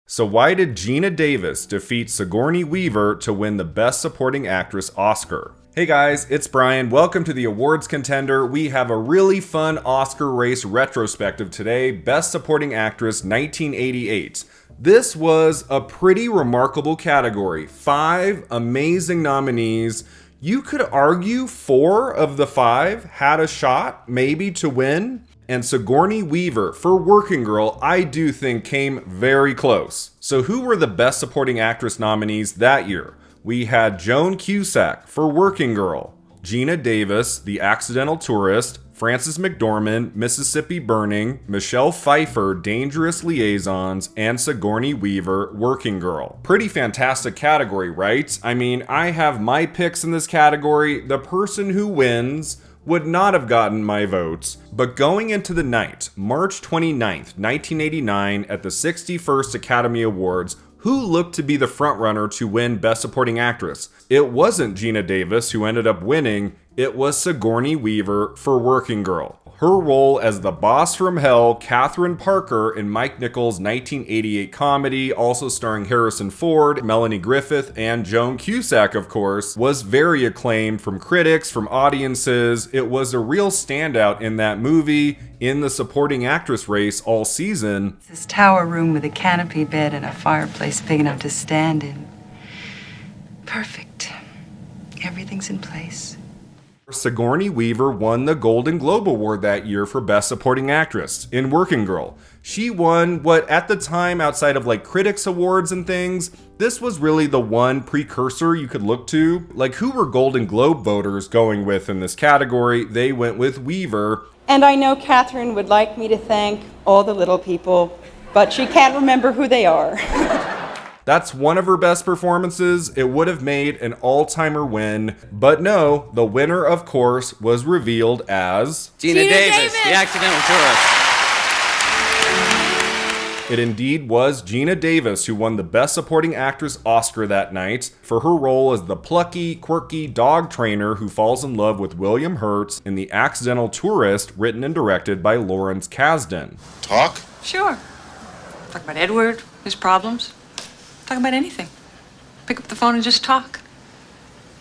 So why did Geena Davis defeat Sigourney Weaver to win the Best Supporting Actress Oscar? Hey guys, it's Brian. Welcome to the awards contender. We have a really fun Oscar race retrospective today. Best Supporting Actress 1988. This was a pretty remarkable category. 5 amazing nominees. You could argue 4 of the 5 had a shot, maybe, to win. And Sigourney Weaver for Working Girl, I do think came very close. So who were the Best Supporting Actress nominees that year? We had Joan Cusack for Working Girl, Geena Davis, The Accidental Tourist, Frances McDormand, Mississippi Burning, Michelle Pfeiffer, Dangerous Liaisons, and Sigourney Weaver, Working Girl. Pretty fantastic category, right? I mean, I have my picks in this category. The person who wins would not have gotten my votes, but going into the night, March 29th, 1989, at the 61st Academy Awards, who looked to be the frontrunner to win Best Supporting Actress? It wasn't Geena Davis who ended up winning, it was Sigourney Weaver for Working Girl. Her role as the boss from hell, Catherine Parker, in Mike Nichols' 1988 comedy, also starring Harrison Ford, Melanie Griffith, and Joan Cusack, of course, was very acclaimed from critics, from audiences. It was a real standout in that movie, in the supporting actress race all season. This tower room with a canopy bed and a fireplace big enough to stand in. Perfect. Everything's in place. Sigourney Weaver won the Golden Globe Award that year for Best Supporting Actress in Working Girl. She won what at the time, outside of like critics awards and things, this was really the one precursor you could look to. Like, who were Golden Globe voters going with in this category? They went with Weaver. And I know Catherine would like me to thank all the little people, but she can't remember who they are. That's one of her best performances. It would have made an all-timer win, but no, the winner, of course, was revealed as Geena Davis, The Accidental Tourist. It indeed was Geena Davis who won the Best Supporting Actress Oscar that night for her role as the plucky, quirky dog trainer who falls in love with William Hurt in The Accidental Tourist, written and directed by Lawrence Kasdan. Talk? Sure. Talk about Edward, his problems. Talk about anything. Pick up the phone and just talk.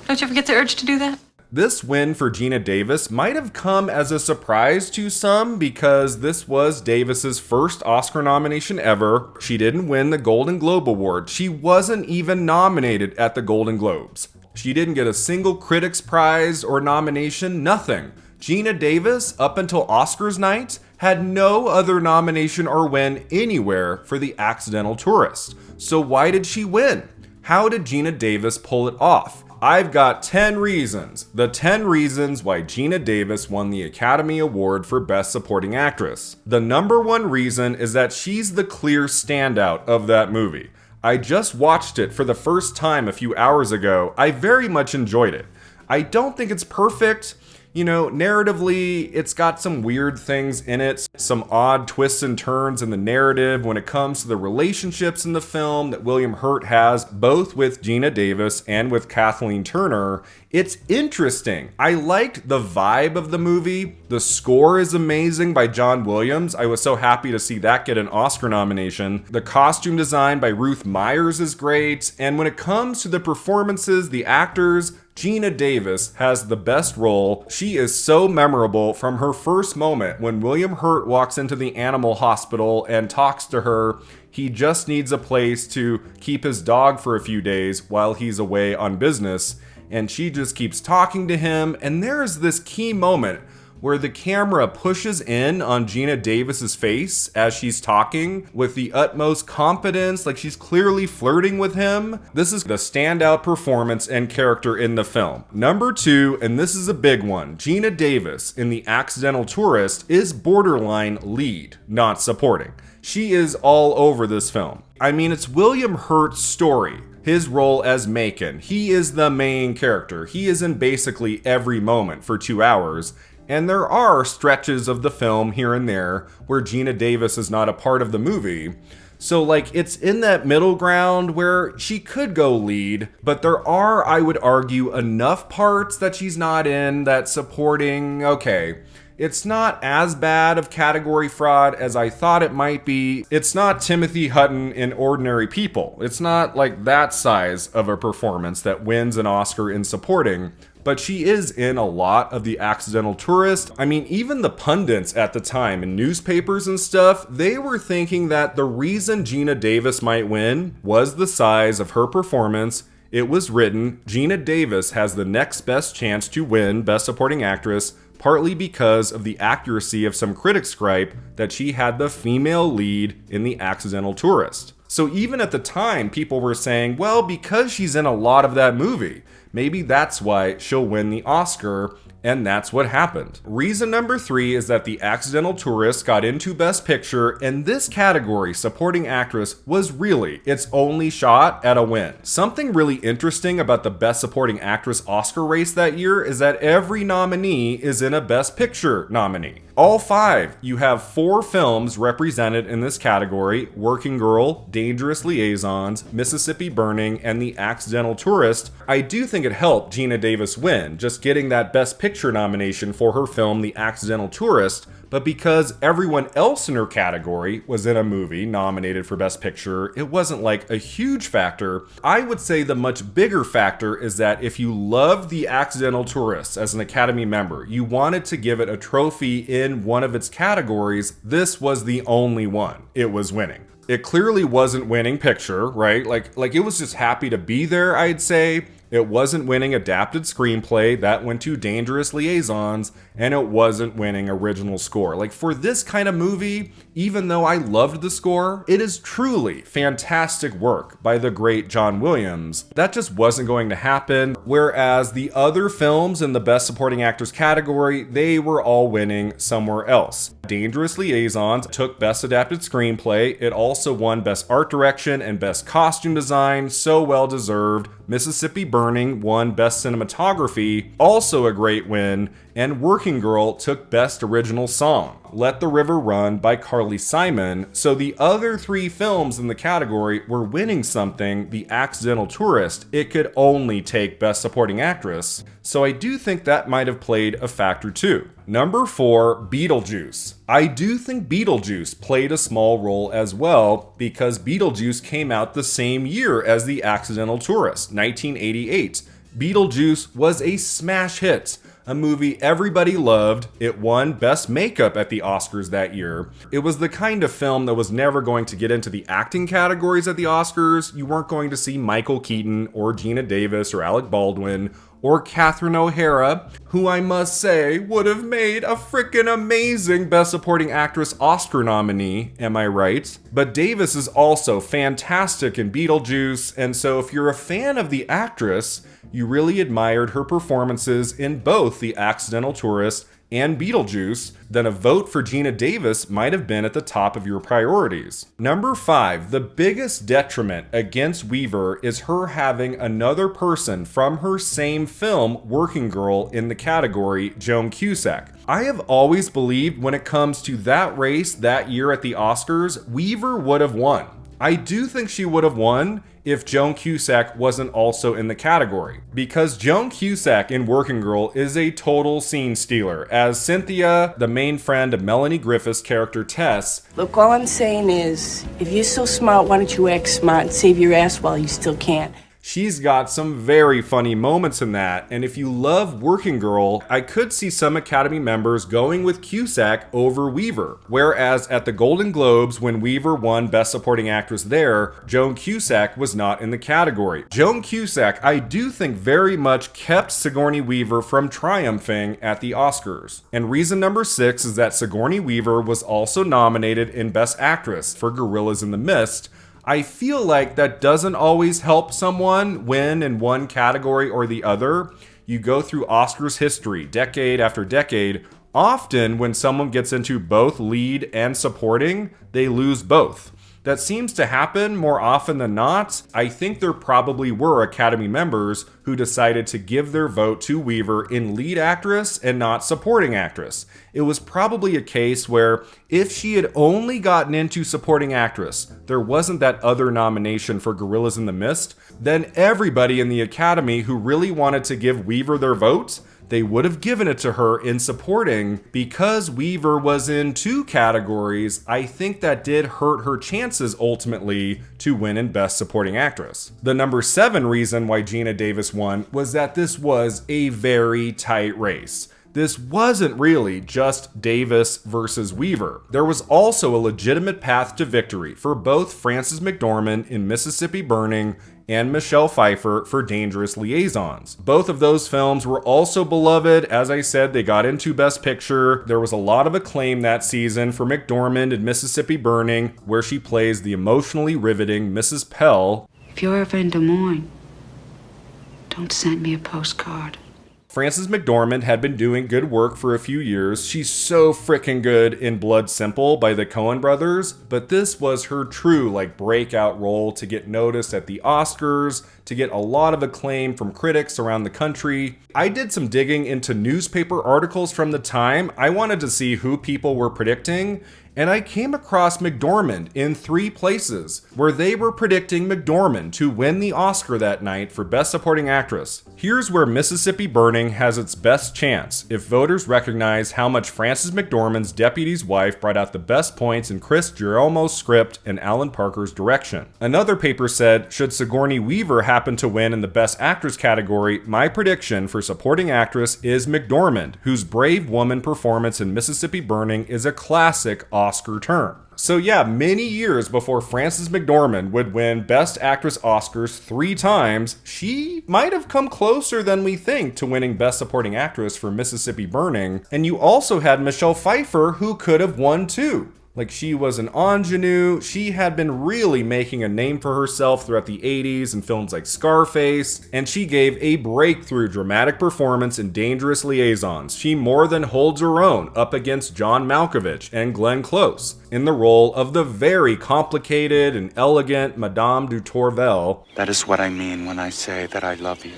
Don't you ever get the urge to do that? This win for Geena Davis might have come as a surprise to some because this was Davis's first Oscar nomination ever. She didn't win the Golden Globe Award. She wasn't even nominated at the Golden Globes. She didn't get a single Critics' Prize or nomination, nothing. Geena Davis, up until Oscars night, had no other nomination or win anywhere for The Accidental Tourist. So why did she win? How did Geena Davis pull it off? I've got 10 reasons. The 10 reasons why Geena Davis won the Academy Award for Best Supporting Actress. The number one reason is that she's the clear standout of that movie. I just watched it for the first time a few hours ago. I very much enjoyed it. I don't think it's perfect. You know, narratively, it's got some weird things in it, some odd twists and turns in the narrative when it comes to the relationships in the film that William Hurt has, both with Geena Davis and with Kathleen Turner. It's interesting. I liked the vibe of the movie. The score is amazing by John Williams. I was so happy to see that get an Oscar nomination. The costume design by Ruth Myers is great. And when it comes to the performances, the actors, Geena Davis has the best role. She is so memorable from her first moment when William Hurt walks into the animal hospital and talks to her. He just needs a place to keep his dog for a few days while he's away on business. And she just keeps talking to him. And there is this key moment where the camera pushes in on Geena Davis's face as she's talking with the utmost confidence, like she's clearly flirting with him. This is the standout performance and character in the film. Number 2, and this is a big one, Geena Davis in The Accidental Tourist is borderline lead, not supporting. She is all over this film. I mean, it's William Hurt's story. His role as Macon. He is the main character. He is in basically every moment for 2 hours. And there are stretches of the film here and there where Geena Davis is not a part of the movie. So like it's in that middle ground where she could go lead, but there are, I would argue, enough parts that she's not in that supporting, okay. It's not as bad of category fraud as I thought it might be. It's not Timothy Hutton in Ordinary People. It's not like that size of a performance that wins an Oscar in supporting, but she is in a lot of The Accidental Tourist. I mean, even the pundits at the time in newspapers and stuff, they were thinking that the reason Geena Davis might win was the size of her performance. It was written, Geena Davis has the next best chance to win Best Supporting Actress, partly because of the accuracy of some critics' gripe that she had the female lead in The Accidental Tourist. So even at the time, people were saying, well, because she's in a lot of that movie, maybe that's why she'll win the Oscar, and that's what happened. Reason number 3 is that The Accidental Tourist got into Best Picture, and this category, Supporting Actress, was really its only shot at a win. Something really interesting about the Best Supporting Actress Oscar race that year is that every nominee is in a Best Picture nominee. All 5. You have 4 films represented in this category: Working Girl, Dangerous Liaisons, Mississippi Burning, and The Accidental Tourist. I do think it helped Geena Davis win, just getting that Best Picture nomination for her film The Accidental Tourist, but because everyone else in her category was in a movie nominated for Best Picture, it wasn't like a huge factor. I would say the much bigger factor is that if you loved The Accidental Tourist as an Academy member, you wanted to give it a trophy in one of its categories, this was the only one it was winning. It clearly wasn't winning picture, right? Like it was just happy to be there, I'd say. It wasn't winning adapted screenplay, that went to Dangerous Liaisons, and it wasn't winning original score. Like, for this kind of movie, even though I loved the score, it is truly fantastic work by the great John Williams. That just wasn't going to happen, whereas the other films in the Best Supporting Actors category, they were all winning somewhere else. Dangerous Liaisons took Best Adapted Screenplay. It also won Best Art Direction and Best Costume Design, so well deserved. Mississippi Burning won Best Cinematography, also a great win, and Working Girl took Best Original Song. Let the River Run by Carly Simon. So the other 3 films in the category were winning something. The Accidental Tourist, it could only take Best Supporting Actress. So I do think that might have played a factor too. Number 4, Beetlejuice. I do think Beetlejuice played a small role as well, because Beetlejuice came out the same year as The Accidental Tourist, 1988. Beetlejuice was a smash hit, a movie everybody loved. It won Best Makeup at the Oscars that year. It was the kind of film that was never going to get into the acting categories at the Oscars. You weren't going to see Michael Keaton or Geena Davis or Alec Baldwin or Catherine O'Hara, who I must say would have made a freaking amazing Best Supporting Actress Oscar nominee, am I right? But Davis is also fantastic in Beetlejuice, and so if you're a fan of the actress, you really admired her performances in both The Accidental Tourist and Beetlejuice, then a vote for Geena Davis might have been at the top of your priorities. Number 5, the biggest detriment against Weaver is her having another person from her same film, Working Girl, in the category, Joan Cusack. I have always believed when it comes to that race that year at the Oscars, Weaver would have won. I do think she would have won if Joan Cusack wasn't also in the category, because Joan Cusack in Working Girl is a total scene stealer. As Cynthia, the main friend of Melanie Griffith's character Tess. Look, all I'm saying is, if you're so smart, why don't you act smart and save your ass while you still can? She's got some very funny moments in that, and if you love Working Girl, I could see some Academy members going with Cusack over Weaver. Whereas at the Golden Globes, when Weaver won Best Supporting Actress there, Joan Cusack was not in the category. Joan Cusack, I do think, very much kept Sigourney Weaver from triumphing at the Oscars. And reason number 6 is that Sigourney Weaver was also nominated in Best Actress for Gorillas in the Mist. I feel like that doesn't always help someone win in one category or the other. You go through Oscars history, decade after decade. Often when someone gets into both lead and supporting, they lose both. That seems to happen more often than not. I think there probably were Academy members who decided to give their vote to Weaver in lead actress and not supporting actress. It was probably a case where if she had only gotten into supporting actress, there wasn't that other nomination for Gorillas in the Mist, then everybody in the Academy who really wanted to give Weaver their vote, they would have given it to her in supporting. Because Weaver was in 2 categories, I think that did hurt her chances ultimately to win in Best Supporting Actress. The number 7 reason why Geena Davis won was that this was a very tight race. This wasn't really just Davis versus Weaver. There was also a legitimate path to victory for both Frances McDormand in Mississippi Burning and Michelle Pfeiffer for Dangerous Liaisons. Both of those films were also beloved. As I said, they got into Best Picture. There was a lot of acclaim that season for McDormand in Mississippi Burning, where she plays the emotionally riveting Mrs. Pell. If you're ever in Des Moines, don't send me a postcard. Frances McDormand had been doing good work for a few years. She's so freaking good in Blood Simple by the Coen brothers, but this was her true breakout role to get noticed at the Oscars, to get a lot of acclaim from critics around the country. I did some digging into newspaper articles from the time. I wanted to see who people were predicting, and I came across McDormand in 3 places where they were predicting McDormand to win the Oscar that night for Best Supporting Actress. Here's where Mississippi Burning has its best chance if voters recognize how much Frances McDormand's deputy's wife brought out the best points in Chris Giacomo's script and Alan Parker's direction. Another paper said, should Sigourney Weaver happen to win in the Best Actress category, my prediction for Supporting Actress is McDormand, whose brave woman performance in Mississippi Burning is a classic Oscar turn. So yeah, many years before Frances McDormand would win Best Actress Oscars 3 times, she might have come closer than we think to winning Best Supporting Actress for Mississippi Burning. And you also had Michelle Pfeiffer, who could have won too. She was an ingenue. She had been really making a name for herself throughout the 80s in films like Scarface, and she gave a breakthrough dramatic performance in Dangerous Liaisons. She more than holds her own up against John Malkovich and Glenn Close in the role of the very complicated and elegant Madame du Tourvel. That is what I mean when I say that I love you.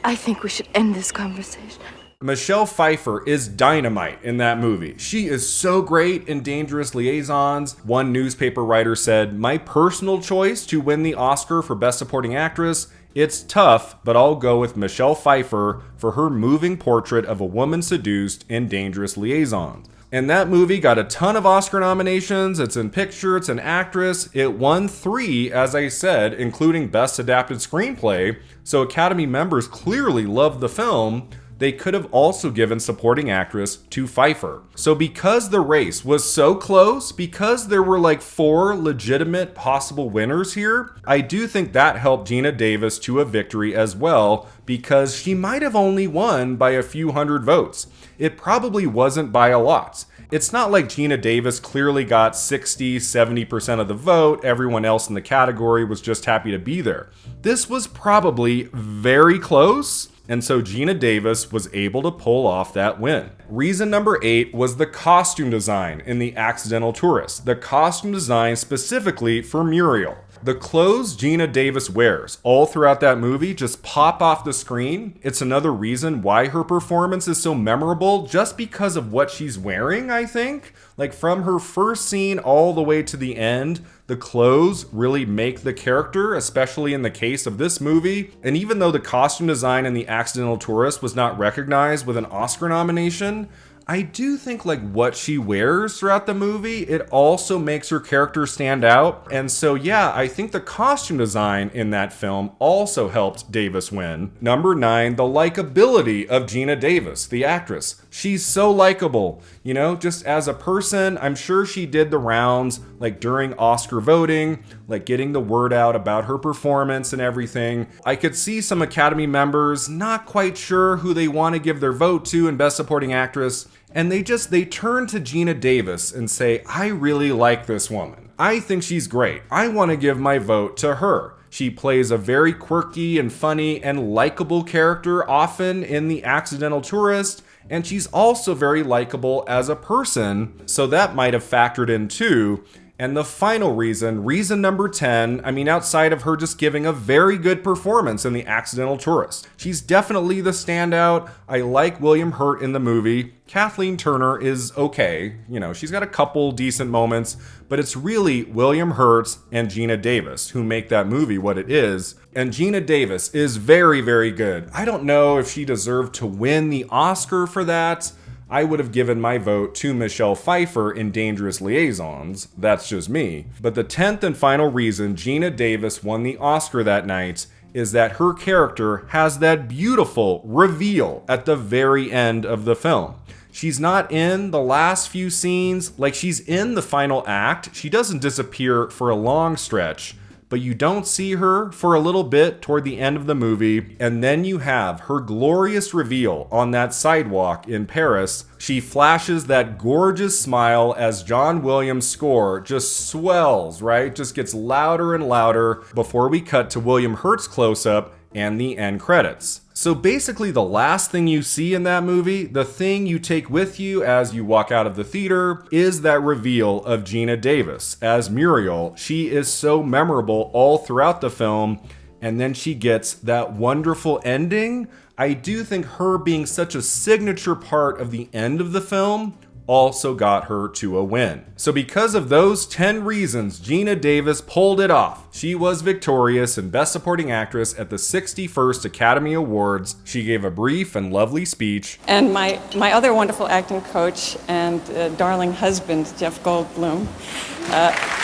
I think we should end this conversation. Michelle Pfeiffer is dynamite in that movie. She is so great in Dangerous Liaisons. One newspaper writer said, my personal choice to win the Oscar for Best Supporting Actress, it's tough, but I'll go with Michelle Pfeiffer for her moving portrait of a woman seduced in Dangerous Liaisons. And that movie got a ton of Oscar nominations. It's in picture, it's an actress. It won 3, as I said, including Best Adapted Screenplay. So Academy members clearly loved the film. They could have also given Supporting Actress to Pfeiffer. So because the race was so close, because there were 4 legitimate possible winners here, I do think that helped Geena Davis to a victory as well, because she might have only won by a few hundred votes. It probably wasn't by a lot. It's not like Geena Davis clearly got 60-70% of the vote. Everyone else in the category was just happy to be there. This was probably very close. And so Geena Davis was able to pull off that win. Reason number 8 was the costume design in The Accidental Tourist. The costume design specifically for Muriel. The clothes Geena Davis wears all throughout that movie just pop off the screen. It's another reason why her performance is so memorable, just because of what she's wearing, I think. From her first scene all the way to the end, the clothes really make the character, especially in the case of this movie. And even though the costume design in The Accidental Tourist was not recognized with an Oscar nomination, I do think what she wears throughout the movie, it also makes her character stand out. And so yeah, I think the costume design in that film also helped Davis win. Number 9, the likability of Geena Davis, the actress. She's so likable, just as a person. I'm sure she did the rounds during Oscar voting, getting the word out about her performance and everything. I could see some Academy members not quite sure who they want to give their vote to in Best Supporting Actress, and they turn to Geena Davis and say, I really like this woman. I think she's great. I want to give my vote to her. She plays a very quirky and funny and likable character often in The Accidental Tourist, and she's also very likable as a person, so that might have factored in too. And the final reason, reason number 10, I mean, outside of her just giving a very good performance in The Accidental Tourist. She's definitely the standout. I like William Hurt in the movie. Kathleen Turner is okay. You know, she's got a couple decent moments, but it's really William Hurt and Geena Davis who make that movie what it is. And Geena Davis is very, very good. I don't know if she deserved to win the Oscar for that. I would have given my vote to Michelle Pfeiffer in Dangerous Liaisons. That's just me. But the 10th and final reason Geena Davis won the Oscar that night is that her character has that beautiful reveal at the very end of the film. She's not in the last few scenes, like she's in the final act. She doesn't disappear for a long stretch, but you don't see her for a little bit toward the end of the movie, and then you have her glorious reveal on that sidewalk in Paris. She flashes that gorgeous smile as John Williams' score just swells, right? Just gets louder and louder before we cut to William Hurt's close-up and the end credits. So basically the last thing you see in that movie, the thing you take with you as you walk out of the theater, is that reveal of Geena Davis as Muriel. She is so memorable all throughout the film, and then she gets that wonderful ending. I do think her being such a signature part of the end of the film also got her to a win. So because of those 10 reasons, Geena Davis pulled it off. She was victorious in Best Supporting Actress at the 61st Academy Awards. She gave a brief and lovely speech. And my other wonderful acting coach and darling husband, Jeff Goldblum.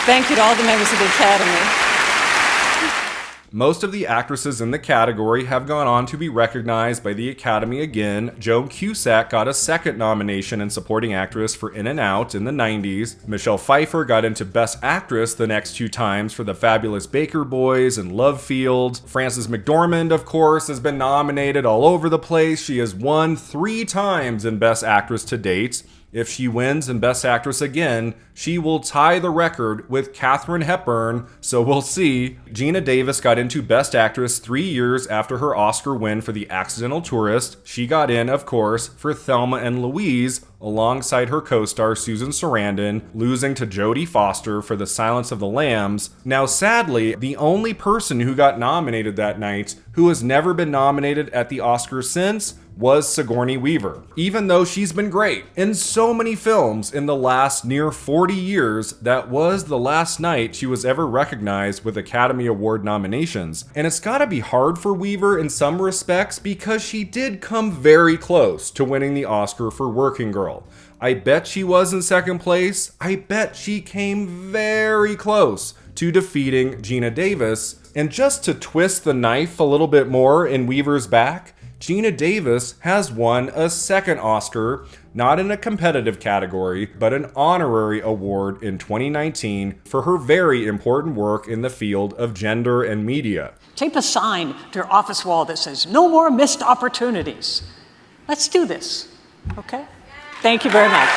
Thank you to all the members of the Academy. Most of the actresses in the category have gone on to be recognized by the Academy again. Joan Cusack got a second nomination in Supporting Actress for In and Out in the 90s. Michelle Pfeiffer got into Best Actress the next 2 times for The Fabulous Baker Boys and Love Field. Frances McDormand, of course, has been nominated all over the place. She has won 3 times in Best Actress to date. If she wins in Best Actress again, she will tie the record with Katharine Hepburn, so we'll see. Geena Davis got into Best Actress 3 years after her Oscar win for The Accidental Tourist. She got in, of course, for Thelma and Louise, alongside her co-star Susan Sarandon, losing to Jodie Foster for The Silence of the Lambs. Now, sadly, the only person who got nominated that night, who has never been nominated at the Oscars since, was Sigourney Weaver. Even though she's been great in so many films in the last near 40 years, that was the last night she was ever recognized with Academy Award nominations. And it's gotta be hard for Weaver in some respects because she did come very close to winning the Oscar for Working Girl. I bet she was in second place. I bet she came very close to defeating Geena Davis. And just to twist the knife a little bit more in Weaver's back, Geena Davis has won a second Oscar, not in a competitive category, but an honorary award in 2019 for her very important work in the field of gender and media. Tape a sign to your office wall that says, "No more missed opportunities." Let's do this, okay? Thank you very much.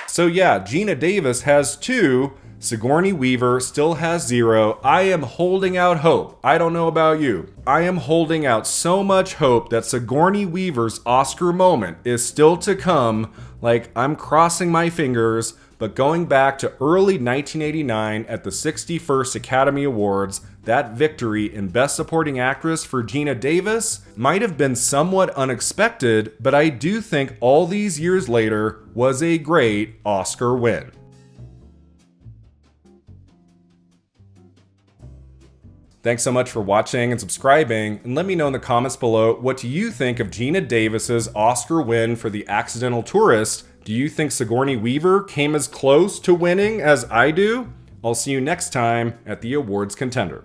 So yeah, Geena Davis has 2. Sigourney Weaver still has 0. I am holding out hope. I don't know about you. I am holding out so much hope that Sigourney Weaver's Oscar moment is still to come. Like, I'm crossing my fingers, but going back to early 1989 at the 61st Academy Awards, that victory in Best Supporting Actress for Geena Davis might have been somewhat unexpected, but I do think all these years later was a great Oscar win. Thanks so much for watching and subscribing, and let me know in the comments below, what do you think of Geena Davis's Oscar win for The Accidental Tourist? Do you think Sigourney Weaver came as close to winning as I do? I'll see you next time at the Awards Contender.